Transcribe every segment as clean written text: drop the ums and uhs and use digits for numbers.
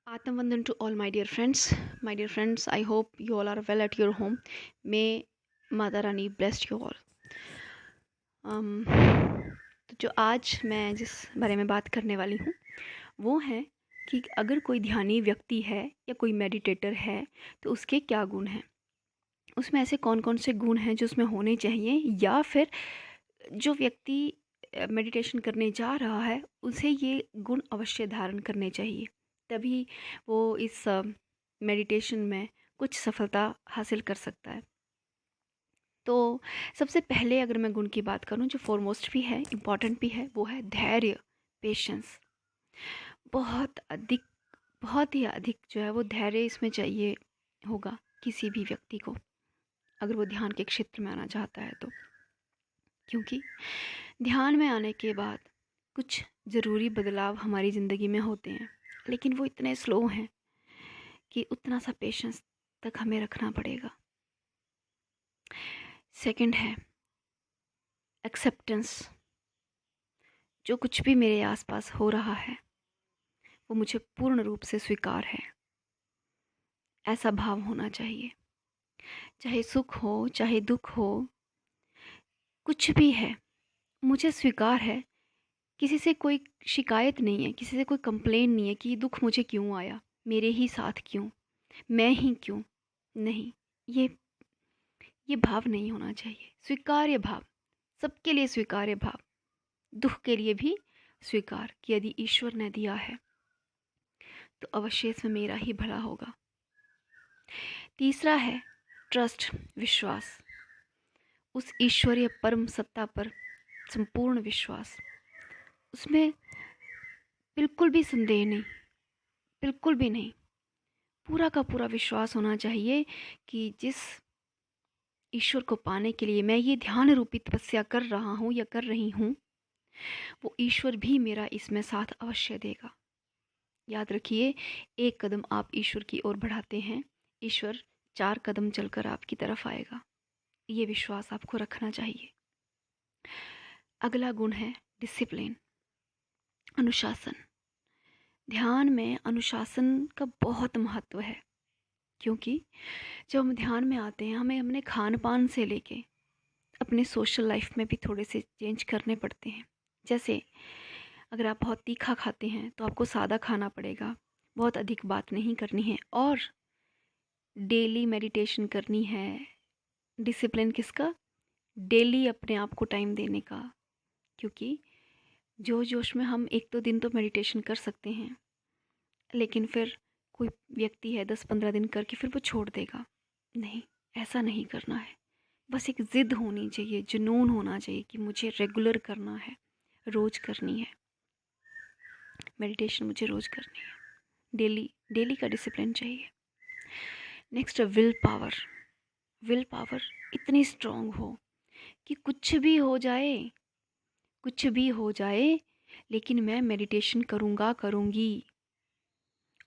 Atmavandan to all my dear friends. My dear friends, I hope you all are well at your home. May Mother Rani bless you all. तो जो आज मैं जिस बारे में बात करने वाली हूँ वो है कि अगर कोई ध्यानी व्यक्ति है या कोई मेडिटेटर है तो उसके क्या गुण हैं, उसमें ऐसे कौन कौन से गुण हैं जो उसमें होने चाहिए, या फिर जो व्यक्ति मेडिटेशन करने जा रहा है उसे ये गुण अवश्य धारण करने चाहिए, तभी वो इस मेडिटेशन में कुछ सफलता हासिल कर सकता है। तो सबसे पहले अगर मैं गुण की बात करूं जो फॉरमोस्ट भी है, इम्पॉर्टेंट भी है, वो है धैर्य, पेशेंस। बहुत ही अधिक जो है वो धैर्य इसमें चाहिए होगा किसी भी व्यक्ति को, अगर वो ध्यान के क्षेत्र में आना चाहता है तो। क्योंकि ध्यान में आने के बाद कुछ ज़रूरी बदलाव हमारी ज़िंदगी में होते हैं, लेकिन वो इतने स्लो हैं कि उतना सा पेशेंस तक हमें रखना पड़ेगा। सेकंड है एक्सेप्टेंस। जो कुछ भी मेरे आसपास हो रहा है वो मुझे पूर्ण रूप से स्वीकार है, ऐसा भाव होना चाहिए। चाहे सुख हो चाहे दुख हो, कुछ भी है मुझे स्वीकार है। किसी से कोई शिकायत नहीं है, किसी से कोई कंप्लेन नहीं है कि दुख मुझे क्यों आया, मेरे ही साथ क्यों, मैं ही क्यों। नहीं, ये भाव नहीं होना चाहिए। स्वीकार्य भाव, सबके लिए स्वीकार्य भाव, दुख के लिए भी स्वीकार कि यदि ईश्वर ने दिया है तो अवश्य इसमें मेरा ही भला होगा। तीसरा है ट्रस्ट, विश्वास, उस ईश्वरीय परम सत्ता पर संपूर्ण विश्वास। उसमें बिल्कुल भी संदेह नहीं, बिल्कुल भी नहीं, पूरा का पूरा विश्वास होना चाहिए कि जिस ईश्वर को पाने के लिए मैं ये ध्यान रूपी तपस्या कर रहा हूँ या कर रही हूँ, वो ईश्वर भी मेरा इसमें साथ अवश्य देगा। याद रखिए, एक कदम आप ईश्वर की ओर बढ़ाते हैं, ईश्वर 4 कदम चलकर आपकी तरफ आएगा। ये विश्वास आपको रखना चाहिए। अगला गुण है डिसिप्लिन, अनुशासन। ध्यान में अनुशासन का बहुत महत्व है, क्योंकि जब हम ध्यान में आते हैं हमें अपने खान पान से लेके अपने सोशल लाइफ में भी थोड़े से चेंज करने पड़ते हैं। जैसे अगर आप बहुत तीखा खाते हैं तो आपको सादा खाना पड़ेगा, बहुत अधिक बात नहीं करनी है, और डेली मेडिटेशन करनी है। डिसिप्लिन किसका? डेली अपने आप को टाइम देने का। क्योंकि जो जोश में हम 1-2 दिन तो मेडिटेशन कर सकते हैं, लेकिन फिर कोई व्यक्ति है 10-15 दिन करके फिर वो छोड़ देगा। नहीं, ऐसा नहीं करना है। बस एक ज़िद होनी चाहिए, जुनून होना चाहिए कि मुझे रेगुलर करना है, रोज़ करनी है मेडिटेशन, मुझे रोज़ करनी है। डेली का डिसिप्लिन चाहिए। Next, will power. Will power इतनी स्ट्रांग हो कि कुछ भी हो जाए, लेकिन मैं मेडिटेशन करूँगी।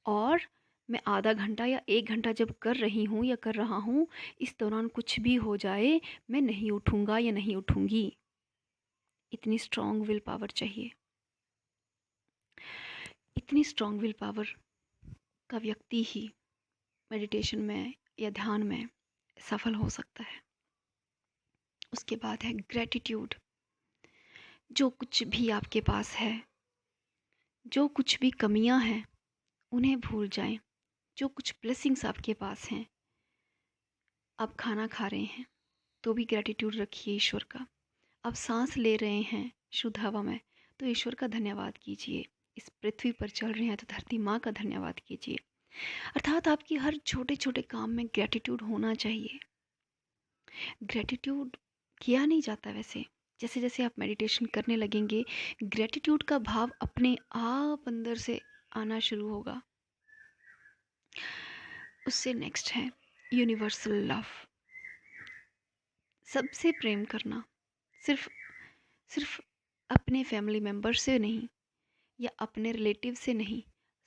और मैं आधा घंटा या 1 घंटा जब कर रही हूँ या कर रहा हूँ, इस दौरान कुछ भी हो जाए, मैं नहीं उठूँगा या नहीं उठूँगी। इतनी स्ट्रांग विल पावर चाहिए। इतनी स्ट्रांग विल पावर का व्यक्ति ही मेडिटेशन में या ध्यान में सफल हो सकता है। उसके बाद है ग्रेटिट्यूड। जो कुछ भी आपके पास है, जो कुछ भी कमियां हैं उन्हें भूल जाएं। जो कुछ ब्लेसिंग्स आपके पास हैं, आप खाना खा रहे हैं तो भी ग्रेटिट्यूड रखिए ईश्वर का। आप सांस ले रहे हैं शुद्ध हवा में तो ईश्वर का धन्यवाद कीजिए। इस पृथ्वी पर चल रहे हैं तो धरती माँ का धन्यवाद कीजिए। अर्थात आपकी हर छोटे छोटे काम में ग्रेटिट्यूड होना चाहिए। ग्रेटिट्यूड किया नहीं जाता वैसे। जैसे जैसे आप मेडिटेशन करने लगेंगे, ग्रेटिट्यूड का भाव अपने आप अंदर से आना शुरू होगा। उससे नेक्स्ट है यूनिवर्सल लव। सबसे प्रेम करना, सिर्फ अपने फैमिली मेम्बर से नहीं या अपने रिलेटिव से नहीं,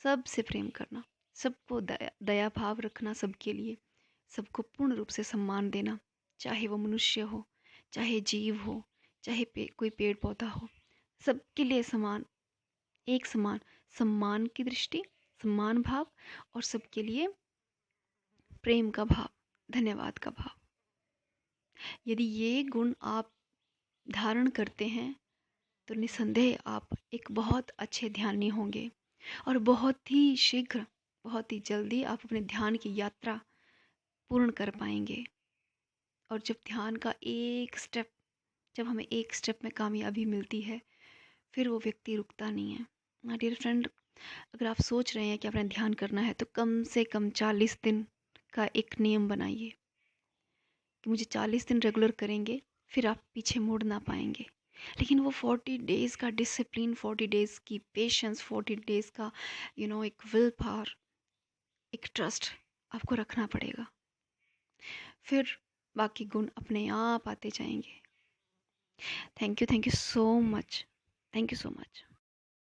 सबसे प्रेम करना, सबको दया भाव रखना, सबके लिए, सबको पूर्ण रूप से सम्मान देना, चाहे वो मनुष्य हो, चाहे जीव हो, चाहे कोई पेड़ पौधा हो, सबके लिए समान, एक समान सम्मान की दृष्टि सम्मान भाव और सबके लिए प्रेम का भाव, धन्यवाद का भाव। यदि ये गुण आप धारण करते हैं तो निसंदेह आप एक बहुत अच्छे ध्यानी होंगे और बहुत ही शीघ्र, बहुत ही जल्दी आप अपने ध्यान की यात्रा पूर्ण कर पाएंगे। और जब ध्यान का जब हमें एक स्टेप में कामयाबी मिलती है, फिर वो व्यक्ति रुकता नहीं है। माय डियर फ्रेंड, अगर आप सोच रहे हैं कि आपने ध्यान करना है तो कम से कम 40 दिन का एक नियम बनाइए कि मुझे 40 दिन रेगुलर करेंगे, फिर आप पीछे मुड़ ना पाएंगे। लेकिन वो 40 डेज़ का डिसिप्लिन, 40 डेज़ की पेशेंस, 40 डेज़ का एक विल पावर, एक ट्रस्ट आपको रखना पड़ेगा। फिर बाकी गुण अपने आप आते जाएंगे। Thank you so much. Thank you so much.